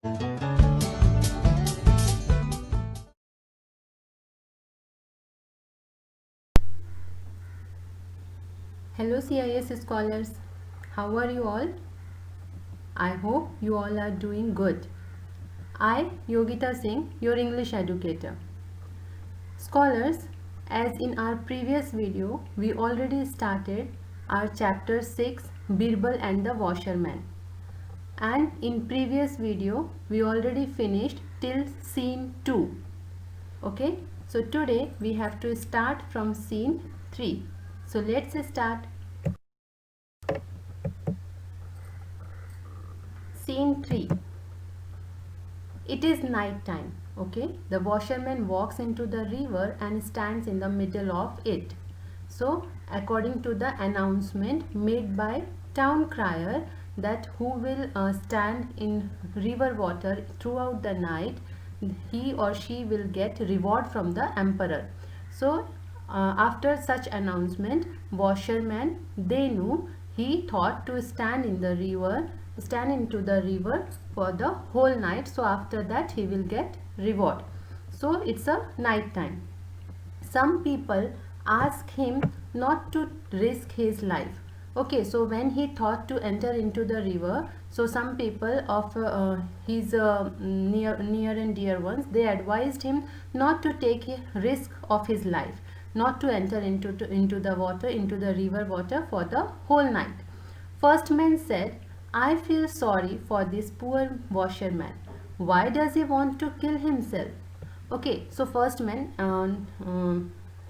Hello CIS scholars, how are you all? I hope you all are doing good. I, Yogita Singh, your English educator. Scholars, as in our previous video, we already started our chapter 6, Birbal and the Washerman. And in previous video, we already finished till scene 2. Okay, so today we have to start from scene 3. So let's start. Scene 3. It is night time. Okay, the washerman walks into the river and stands in the middle of it. So according to the announcement made by town crier that who will stand in river water throughout the night, he or she will get reward from the emperor. So after such announcement, washerman Denu, he thought to stand into the river for the whole night. So after that he will get reward. So it's a night time. Some people ask him not to risk his life. Okay, so when he thought to enter into the river, so some people of his near and dear ones, they advised him not to take a risk of his life, not to enter into the water, into the river water for the whole night. First man said, I feel sorry for this poor washerman. Why does he want to kill himself? Okay, so first man,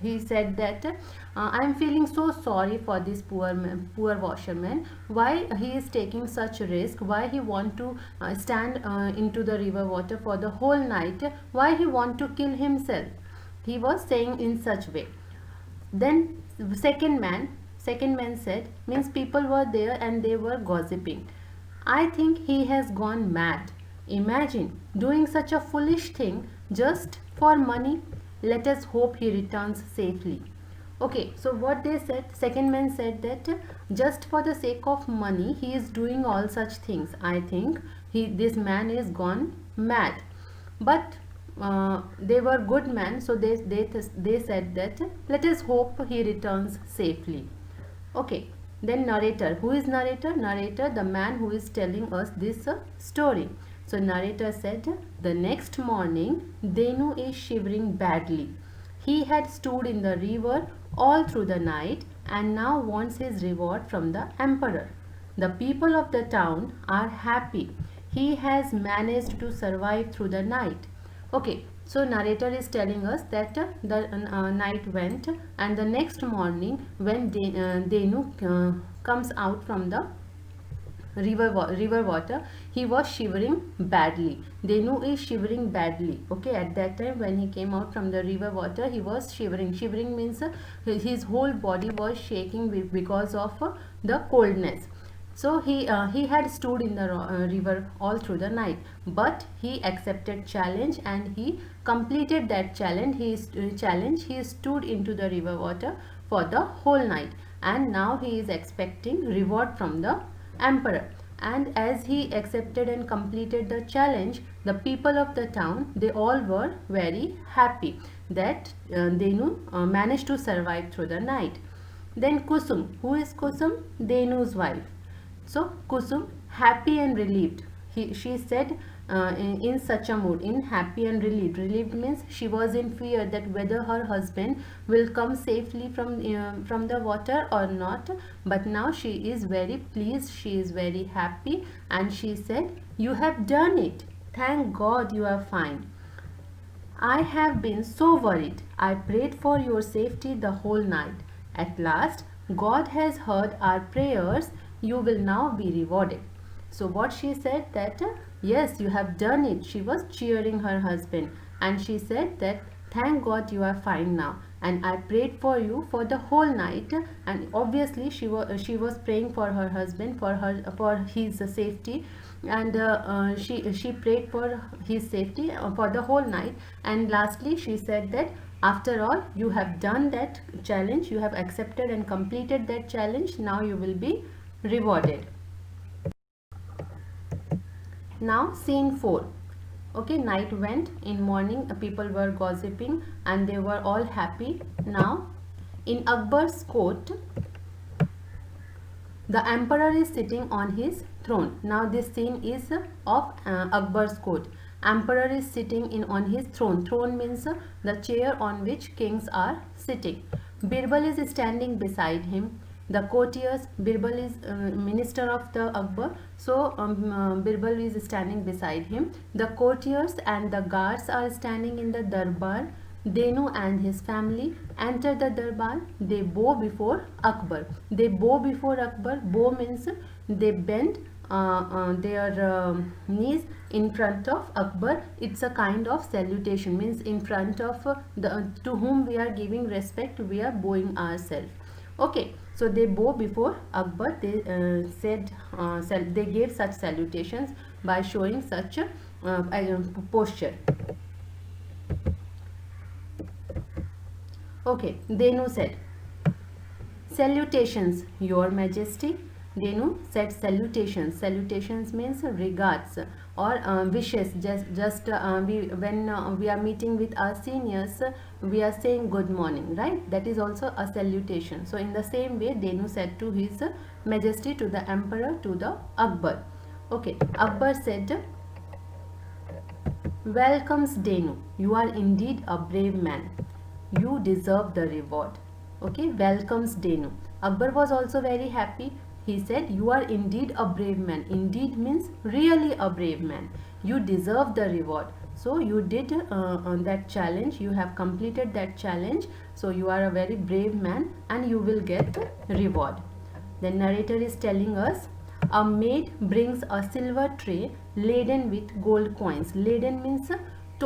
he said that I am feeling so sorry for this poor washerman. Why he is taking such risk? Why he want to stand into the river water for the whole night? Why he want to kill himself? He was saying in such way. Then second man said, means people were there and they were gossiping. I think he has gone mad. Imagine doing such a foolish thing just for money. Let us hope he returns safely. Okay, so what they said, second man said that just for the sake of money he is doing all such things. I think this man is gone mad. But they were good men, so they said that let us hope he returns safely. Okay, then narrator. Who is narrator? Narrator, the man who is telling us this story. So narrator said, the next morning Denu is shivering badly. He had stood in the river all through the night and now wants his reward from the emperor. The people of the town are happy. He has managed to survive through the night. Okay, so narrator is telling us that the night went, and the next morning when Denu comes out from the river water, he was shivering badly. Denu is shivering badly. Okay, at that time when he came out from the river water, he was shivering. Shivering means his whole body was shaking because of the coldness. So he had stood in the river all through the night, but he accepted challenge and he completed that challenge. He stood into the river water for the whole night, and now he is expecting reward from the emperor. And as he accepted and completed the challenge, the people of the town, they all were very happy that Denu managed to survive through the night. Then Kusum. Who is Kusum? Denu's wife. So Kusum, happy and relieved. She said in such a mood, in happy and relieved. Relieved means she was in fear that whether her husband will come safely from the water or not. But now she is very pleased. She is very happy, and she said, "You have done it. Thank God you are fine. I have been so worried. I prayed for your safety the whole night. At last, God has heard our prayers. You will now be rewarded." So what she said that yes, you have done it. She was cheering her husband, and she said that thank God you are fine now, and I prayed for you for the whole night. And obviously she was praying for her husband, for his safety, and she prayed for his safety for the whole night. And lastly she said that after all, you have done that challenge, you have accepted and completed that challenge, now you will be rewarded. Now scene 4. Okay, night went, in morning people were gossiping and they were all happy. Now in Akbar's court, the emperor is sitting on his throne. Now this scene is of Akbar's court. Emperor is sitting on his throne. Throne means the chair on which kings are sitting. Birbal is standing beside him. The courtiers, Birbal is minister of the Akbar, so Birbal is standing beside him. The courtiers and the guards are standing in the darbar. Denu and his family enter the darbar. They bow before Akbar. They bow before Akbar. Bow means they bend their knees in front of Akbar. It's a kind of salutation, means in front of the to whom we are giving respect, we are bowing ourselves. Okay, so they bow before Akbar. They they gave such salutations by showing such a posture. Okay, Denu said, "Salutations, Your Majesty." Denu said salutations. Salutations means regards or wishes. When we are meeting with our seniors, we are saying good morning, right? That is also a salutation. So in the same way, Denu said to his Majesty, to the emperor, to the Akbar. Okay, Akbar said, "Welcomes Denu. You are indeed a brave man. You deserve the reward." Okay, welcomes Denu. Akbar was also very happy. He said, "You are indeed a brave man." Indeed means really a brave man. You deserve the reward. So you did that challenge. You have completed that challenge. So you are a very brave man and you will get the reward. The narrator is telling us, a maid brings a silver tray laden with gold coins. Laden means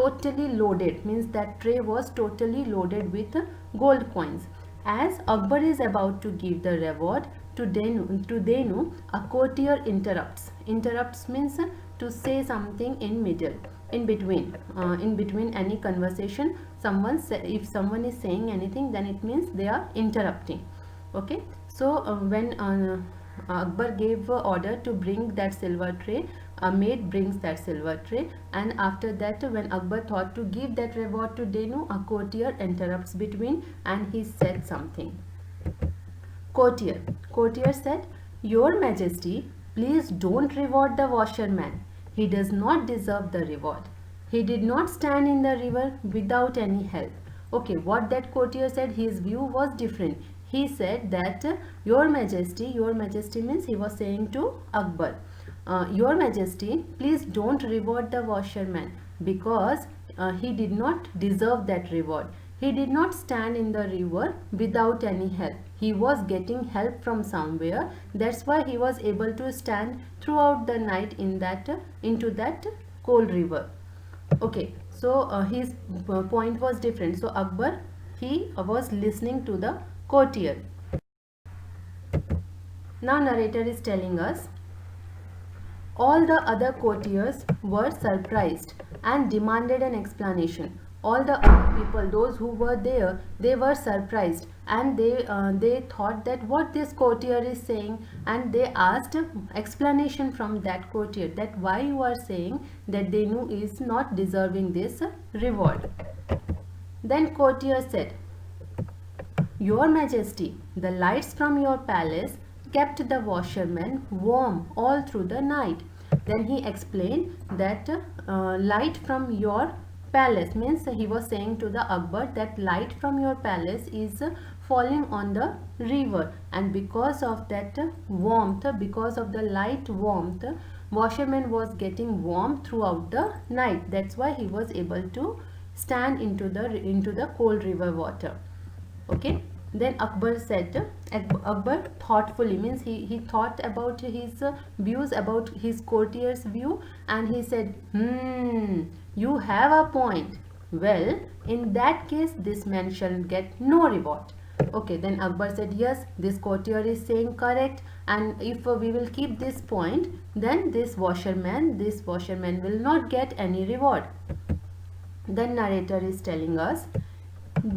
totally loaded, means that tray was totally loaded with gold coins. As Akbar is about to give the reward to Denu, a courtier interrupts. Interrupts means to say something in between any conversation. If someone is saying anything, then it means they are interrupting. Okay, so when Akbar gave order to bring that silver tray, a maid brings that silver tray, and after that, when Akbar thought to give that reward to Denu, a courtier interrupts between and he said something. Courtier said, "Your Majesty, please don't reward the washerman. He does not deserve the reward. He did not stand in the river without any help." Okay, what that courtier said, his view was different. He said that, Your Majesty means he was saying to Akbar, "Your Majesty, please don't reward the washerman because he did not deserve that reward. He did not stand in the river without any help. He was getting help from somewhere. That's why he was able to stand throughout the night into that cold river." Okay, so his point was different. So Akbar, he was listening to the courtier. Now narrator is telling us, all the other courtiers were surprised and demanded an explanation. All the other people, those who were there, they were surprised and they thought that what this courtier is saying, and they asked explanation from that courtier, that why you are saying that Denu is not deserving this reward. Then courtier said, "Your Majesty, the lights from your palace kept the washermen warm all through the night." Then he explained that light from your palace means, he was saying to the Akbar that light from your palace is falling on the river, and because of that warmth, because of the light warmth, washerman was getting warm throughout the night. That's why he was able to stand into the cold river water. Okay, then Akbar said, Akbar thoughtfully means he thought about his views, about his courtier's view, and he said, "You have a point. Well, in that case, this man shall get no reward." Okay, then Akbar said, "Yes, this courtier is saying correct, and if we will keep this point, then this washerman will not get any reward." Then narrator is telling us,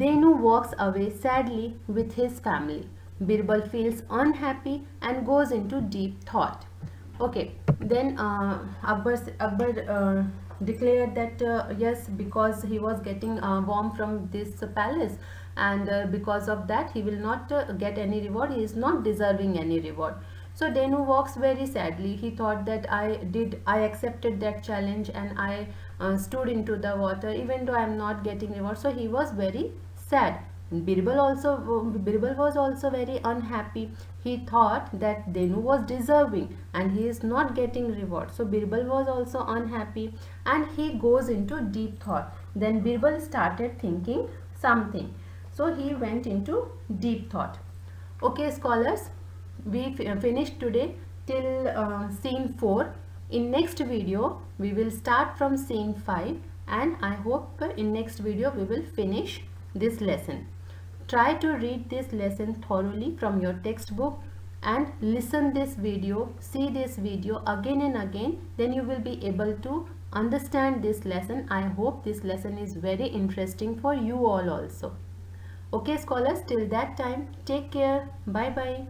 Denu walks away sadly with his family. Birbal feels unhappy and goes into deep thought. Okay, Then Akbar declared that yes, because he was getting warm from this palace, and because of that he will not get any reward, he is not deserving any reward. So Denu walks very sadly. He thought that I accepted that challenge, and I stood into the water even though I am not getting reward. So he was very sad. Birbal was also very unhappy. He thought that Denu was deserving and he is not getting reward. So Birbal was also unhappy and he goes into deep thought. Then Birbal started thinking something. So he went into deep thought. Okay, scholars, we finished today till scene 4. In next video we will start from scene 5, and I hope in next video we will finish this lesson. Try to read this lesson thoroughly from your textbook and listen this video, see this video again and again. Then you will be able to understand this lesson. I hope this lesson is very interesting for you all also. Okay, scholars, till that time, take care. Bye bye.